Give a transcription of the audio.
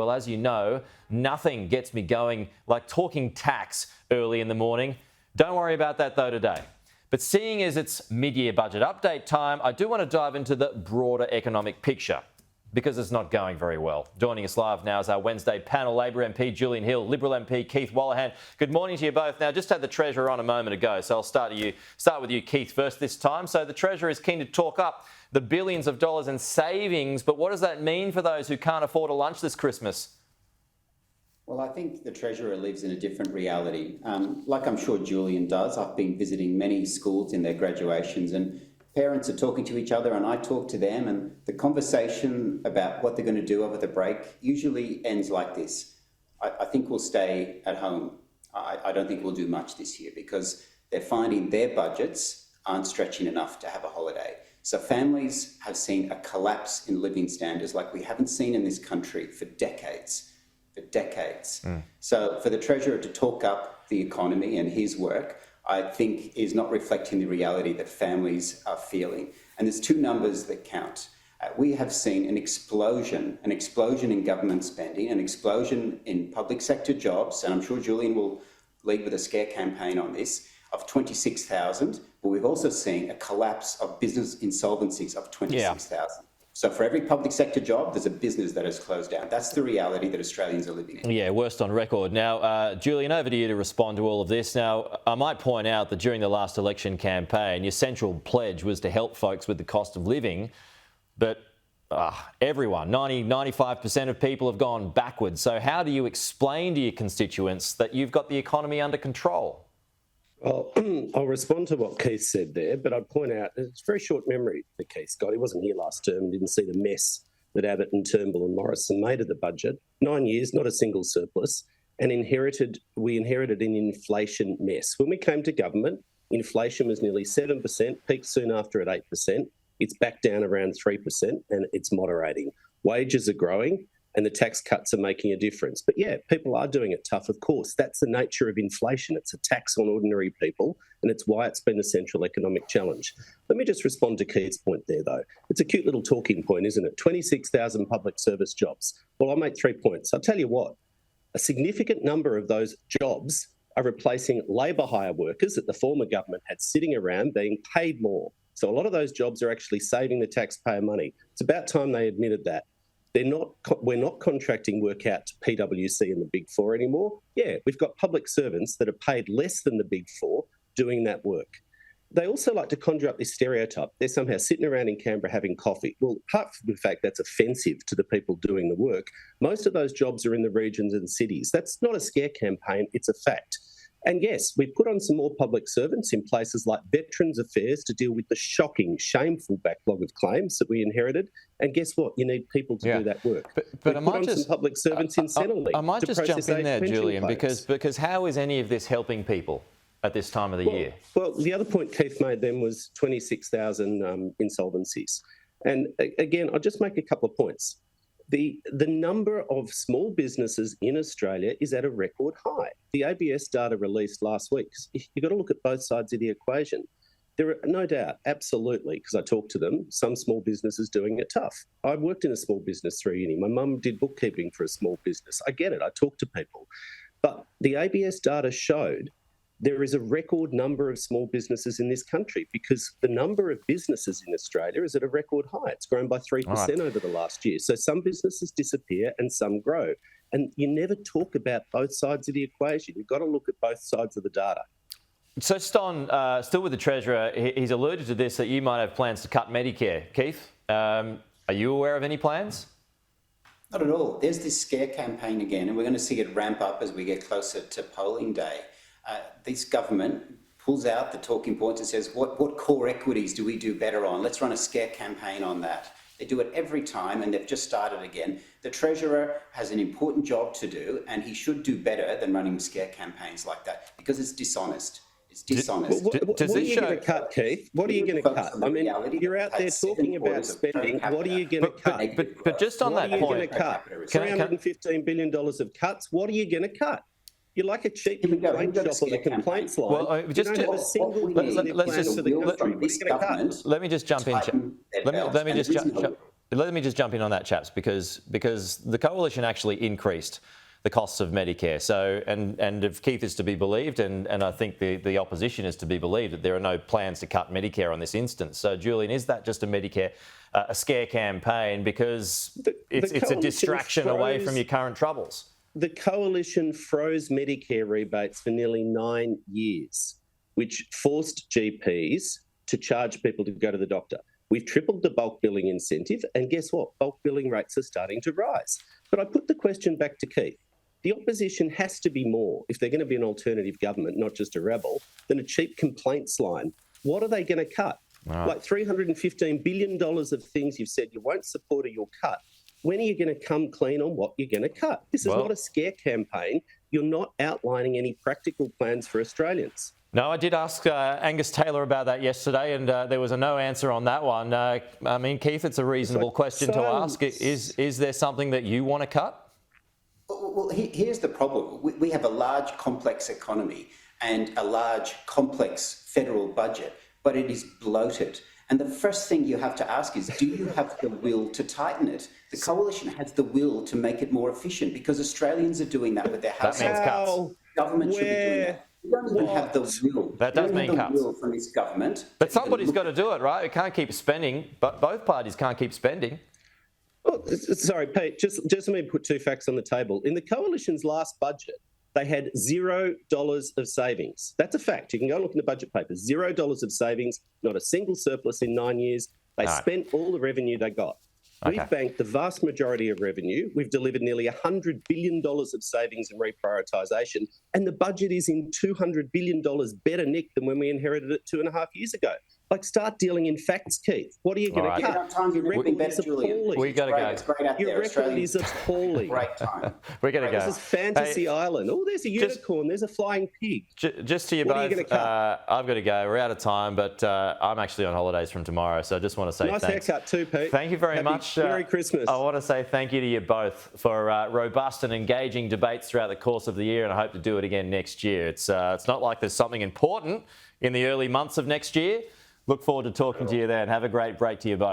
Well, as you know, nothing gets me going like talking tax early in the morning. Don't worry about that though today. But seeing as it's mid-year budget update time, I do want to dive into the broader economic picture because it's not going very well. Joining us live now is our Wednesday panel, Labor MP Julian Hill, Liberal MP Keith Wolahan. Good morning to you both. Now, just had the Treasurer on a moment ago, so I'll start with you, Keith, first this time. So the Treasurer is keen to talk up the billions of dollars in savings, but what does that mean for those who can't afford a lunch this Christmas? Well, I think the Treasurer lives in a different reality. Like I'm sure Julian does, I've been visiting many schools in their graduations and parents are talking to each other and I talk to them, and the conversation about what they're going to do over the break usually ends like this. I think we'll stay at home. I don't think we'll do much this year because they're finding their budgets aren't stretching enough to have a holiday. So families have seen a collapse in living standards like we haven't seen in this country for decades. So for the Treasurer to talk up the economy and his work, I think is not reflecting the reality that families are feeling. And there's two numbers that count. We have seen an explosion in government spending, an explosion in public sector jobs, and I'm sure Julian will lead with a scare campaign on this, of 26,000, but we've also seen a collapse of business insolvencies of 26,000. Yeah. So for every public sector job, there's a business that has closed down. That's the reality that Australians are living in. Yeah, worst on record. Now, Julian, over to you to respond to all of this. Now, I might point out that during the last election campaign, your central pledge was to help folks with the cost of living, but everyone, 95% of people have gone backwards. So how do you explain to your constituents that you've got the economy under control? Well, I'll respond to what Keith said there, but I'd point out it's a very short memory that Keith's got. He wasn't here last term and didn't see the mess that Abbott and Turnbull and Morrison made of the budget. 9 years, not a single surplus, and we inherited an inflation mess. When we came to government, inflation was nearly 7%, peaked soon after at 8%. It's back down around 3% and it's moderating. Wages are growing and the tax cuts are making a difference. But yeah, people are doing it tough, of course. That's the nature of inflation. It's a tax on ordinary people, and it's why it's been the central economic challenge. Let me just respond to Keith's point there, though. It's a cute little talking point, isn't it? 26,000 public service jobs. Well, I'll make 3 points. I'll tell you what, a significant number of those jobs are replacing labour hire workers that the former government had sitting around being paid more. So a lot of those jobs are actually saving the taxpayer money. It's about time they admitted that. We're not contracting work out to PwC and the Big Four anymore. Yeah, we've got public servants that are paid less than the Big Four doing that work. They also like to conjure up this stereotype. They're somehow sitting around in Canberra having coffee. Well, apart from the fact that's offensive to the people doing the work, most of those jobs are in the regions and cities. That's not a scare campaign, it's a fact. And yes, we've put on some more public servants in places like Veterans Affairs to deal with the shocking, shameful backlog of claims that we inherited. And guess what? You need people to do that work. But I might just some public servants in Centrelink. I might just jump in there, Julian, because how is any of this helping people at this time of the year? Well, the other point Keith made then was 26,000 insolvencies. And again, I'll just make a couple of points. The number of small businesses in Australia is at a record high. The ABS data released last week, you've got to look at both sides of the equation. There are no doubt, absolutely, because I talked to them, some small businesses doing it tough. I worked in a small business through uni. My mum did bookkeeping for a small business. I get it. I talk to people. But the ABS data showed there is a record number of small businesses in this country because the number of businesses in Australia is at a record high. It's grown by 3% over the last year. So some businesses disappear and some grow. And you never talk about both sides of the equation. You've got to look at both sides of the data. So, still with the Treasurer, he's alluded to this, that you might have plans to cut Medicare. Keith, are you aware of any plans? Not at all. There's this scare campaign again, and we're going to see it ramp up as we get closer to polling day. This government pulls out the talking points and says, what core equities do we do better on? Let's run a scare campaign on that. They do it every time, and they've just started again. The Treasurer has an important job to do, and he should do better than running scare campaigns like that because it's dishonest. It's dishonest. What are you going to cut, Keith? What are you going to cut? I mean, you're out there talking about spending. What are you going to cut? But just on that point, what are you going to cut? $315 billion of cuts. What are you going to cut? You're like a cheap complaint shop on the complaints line. Well, let me just jump in. Let me just jump. let me just jump in on that, chaps, because the coalition actually increased the costs of Medicare. So, and if Keith is to be believed, and I think the opposition is to be believed, that there are no plans to cut Medicare on this instance. So, Julian, is that just a Medicare, a scare campaign because it's a distraction away from your current troubles? The coalition froze Medicare rebates for nearly 9 years, which forced GPs to charge people to go to the doctor. We've tripled the bulk billing incentive, and guess what? Bulk billing rates are starting to rise. But I put the question back to Keith. The opposition has to be more, if they're going to be an alternative government, not just a rebel, than a cheap complaints line. What are they going to cut? Right. Like $315 billion of things you've said you won't support or you'll cut. When are you going to come clean on what you're going to cut? This is not a scare campaign. You're not outlining any practical plans for Australians. No, I did ask Angus Taylor about that yesterday, and there was a no answer on that one. I mean, Keith, it's a reasonable question to ask. Is there something that you want to cut? Well, here's the problem. We have a large, complex economy and a large, complex federal budget, but it is bloated. And the first thing you have to ask is, do you have the will to tighten it? The coalition has the will to make it more efficient because Australians are doing that with their households. That means cuts. Government should be doing that. We don't even have the will. That does mean cuts. Will from this government. But somebody's got to do it, right? We can't keep spending, but both parties can't keep spending. Oh, sorry, Pete, just let me put two facts on the table. In the coalition's last budget, they had $0 of savings. That's a fact. You can go and look in the budget papers. $0 of savings, not a single surplus in 9 years. They spent all the revenue they got. Okay. We've banked the vast majority of revenue. We've delivered nearly $100 billion of savings and reprioritisation, and the budget is in $200 billion better nick than when we inherited it 2.5 years ago. Like, start dealing in facts, Keith. What are you going to cut? Your record is appalling. We got to go. It's great out Your there. record is appalling. Great time. We're going to go. This is Fantasy Island. Oh, there's a unicorn. There's a flying pig. Just to you What both, are you gonna cut? I've got to go. We're out of time, but I'm actually on holidays from tomorrow, so I just want to say Nice thanks. haircut too, Pete. Thank you very much. Merry Christmas. I want to say thank you to you both for robust and engaging debates throughout the course of the year, and I hope to do it again next year. It's not like there's something important in the early months of next year. Look forward to talking to you then. Have a great break to you both.